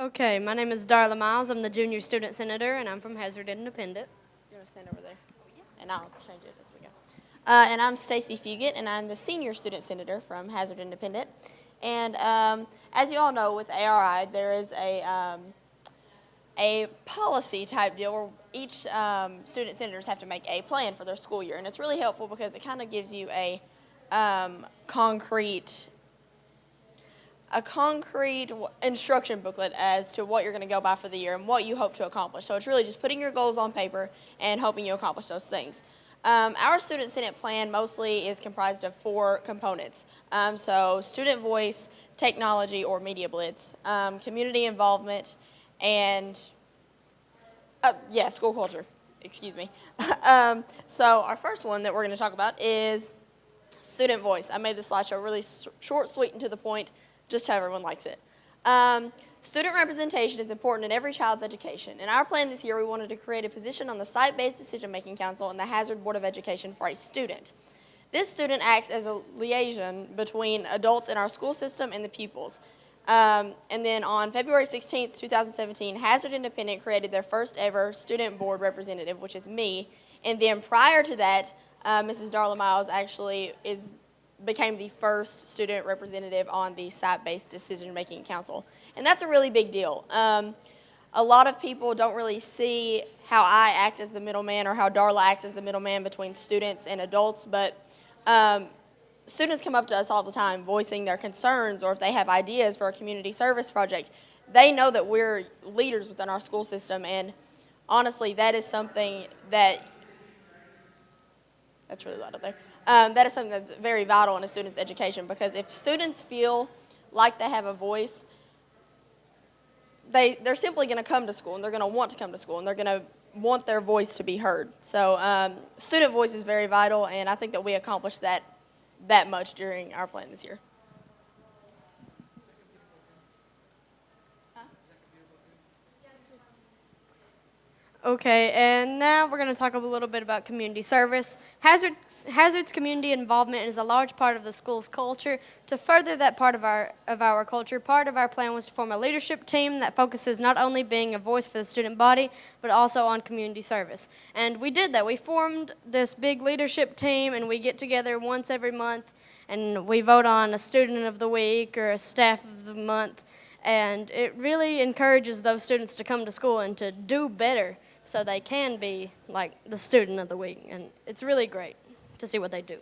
Okay, my name is Darla Miles. I'm the junior student senator, and I'm from Hazard Independent. You want to stand over there? And I'll change it as we go. And I'm StacieFugate, and I'm the senior student senator from Hazard Independent. And as you all know, with ARI, there is a policy type deal where each student senators have to make a plan for their school year. And it's really helpful because it kind of gives you a concrete instruction booklet as to what you're going to go by for the year and what you hope to accomplish. So it's really just putting your goals on paper and hoping you accomplish those things. Our Student Senate plan mostly is comprised of 4 components. So student voice, technology or media blitz, community involvement, and school culture, excuse me. So our first one that we're going to talk about is student voice. I made this slideshow really short, sweet, and to the point, just how everyone likes it. Student representation is important in every child's education. In our plan this year, we wanted to create a position on the Site-Based Decision-Making Council and the Hazard Board of Education for a student. This student acts as a liaison between adults in our school system and the pupils. And then on February 16th, 2017, Hazard Independent created their first ever student board representative, which is me. And then prior to that, Mrs. Darla Miles actually became the first student representative on the Site-Based Decision-Making Council. And that's a really big deal. A lot of people don't really see how I act as the middleman or how Darla acts as the middleman between students and adults, but students come up to us all the time voicing their concerns, or if they have ideas for a community service project. They know that we're leaders within our school system, and honestly, that is something that's really loud up there. That is something that's very vital in a student's education, because if students feel like they have a voice, they're simply going to come to school, and they're going to want to come to school, and they're going to want their voice to be heard. So student voice is very vital, and I think that we accomplished that much during our plan this year. Okay, and now we're going to talk a little bit about community service. Hazard's community involvement is a large part of the school's culture. To further that part of our culture, part of our plan was to form a leadership team that focuses not only being a voice for the student body, but also on community service. And we did that. We formed this big leadership team, and we get together once every month, and we vote on a student of the week or a staff of the month. And it really encourages those students to come to school and to do better, so they can be like the student of the week, and it's really great to see what they do.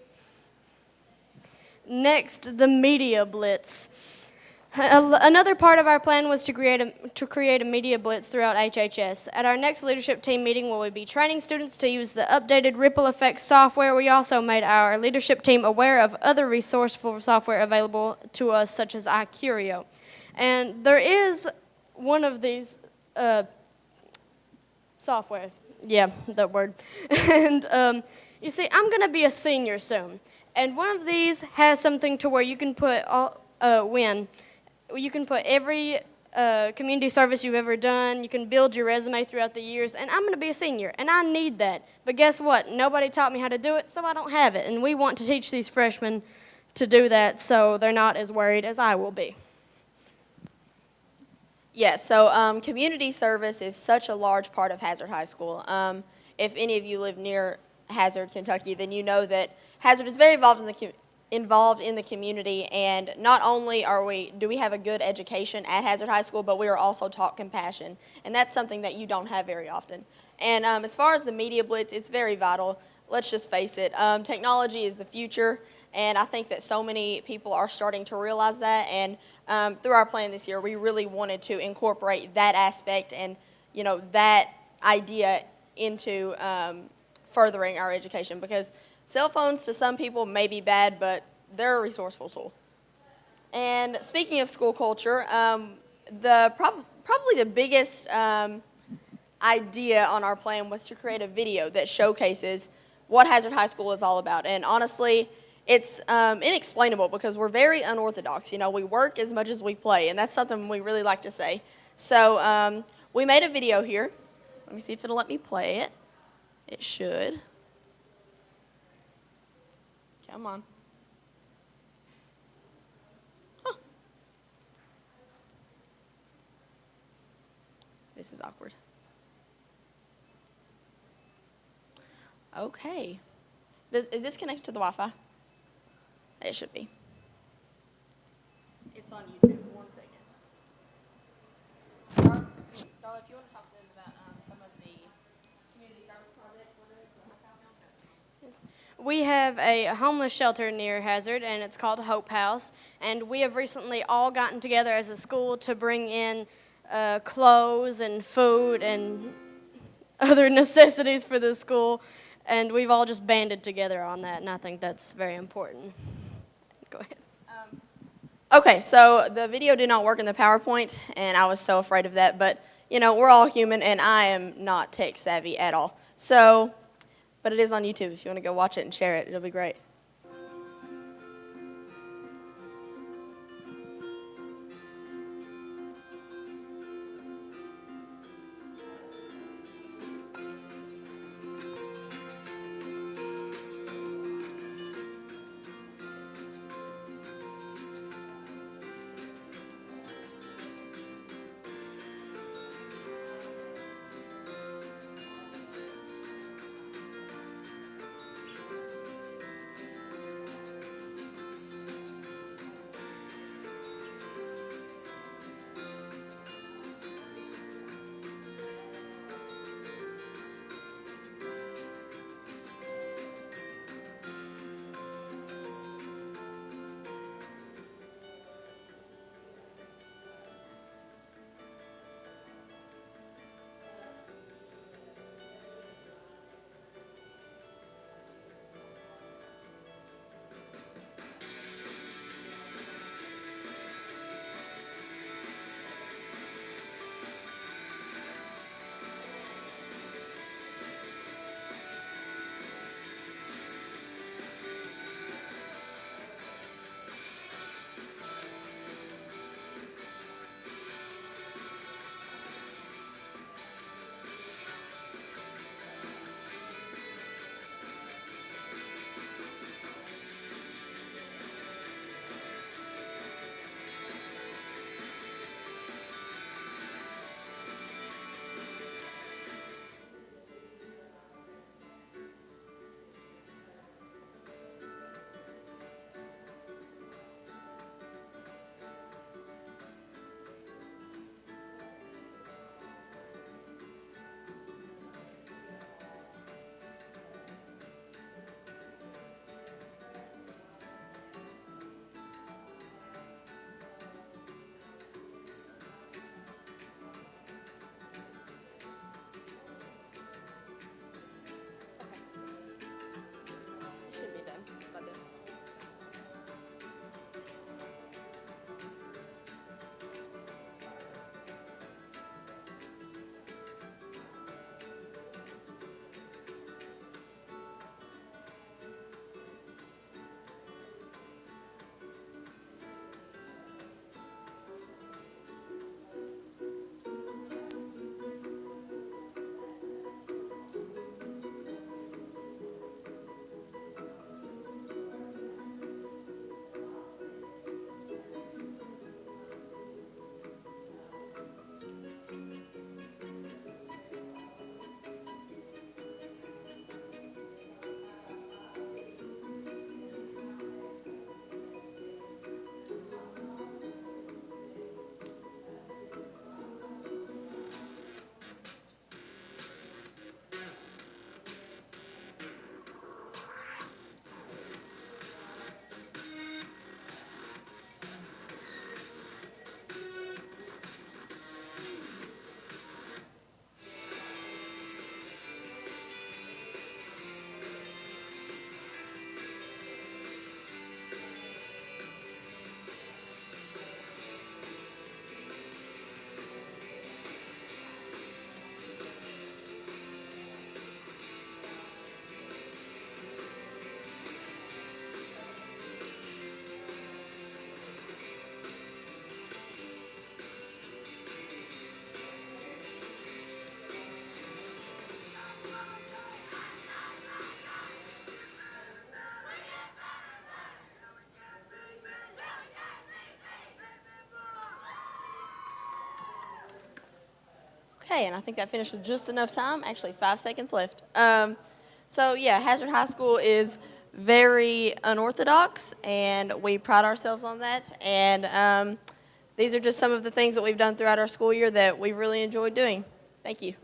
Next, the media blitz. Another part of our plan was to create a media blitz throughout HHS. At our next leadership team meeting, where we'll be training students to use the updated Ripple Effects software, we also made our leadership team aware of other resourceful software available to us, such as iCurio. And there is one of these software. Yeah, that word. And you see, I'm going to be a senior soon. And one of these has something to where you can put you can put every community service you've ever done. You can build your resume throughout the years. And I'm going to be a senior, and I need that. But guess what? Nobody taught me how to do it, so I don't have it. And we want to teach these freshmen to do that so they're not as worried as I will be. Yes, so community service is such a large part of Hazard High School. If any of you live near Hazard, Kentucky, then you know that Hazard is very involved in the community, and not only do we have a good education at Hazard High School, but we are also taught compassion, and that's something that you don't have very often. And as far as the media blitz, it's very vital. Let's just face it, technology is the future, and I think that so many people are starting to realize that, and through our plan this year, we really wanted to incorporate that aspect and, that idea into furthering our education, because cell phones to some people may be bad, but they're a resourceful tool. And speaking of school culture, probably the biggest idea on our plan was to create a video that showcases what Hazard High School is all about. And honestly, it's inexplainable because we're very unorthodox. We work as much as we play, and that's something we really like to say. So we made a video here. Let me see if it'll let me play it. It should. Come on. Huh. This is awkward. Okay. Is this connected to the Wi-Fi? It should be. It's on YouTube. 1 second. Darla, if you want to talk to them about some of the community service projects we're doing for the house. We have a homeless shelter near Hazard, and it's called Hope House. And we have recently all gotten together as a school to bring in clothes and food and other necessities for the school. And we've all just banded together on that, and I think that's very important. Go ahead. Okay, so the video did not work in the PowerPoint, and I was so afraid of that. But, you know, we're all human, and I am not tech savvy at all. So, but it is on YouTube. If you want to go watch it and share it, it'll be great. Okay, and I think that finished with just enough time. Actually, 5 seconds left. So yeah, Hazard High School is very unorthodox, and we pride ourselves on that. And these are just some of the things that we've done throughout our school year that we've really enjoyed doing. Thank you.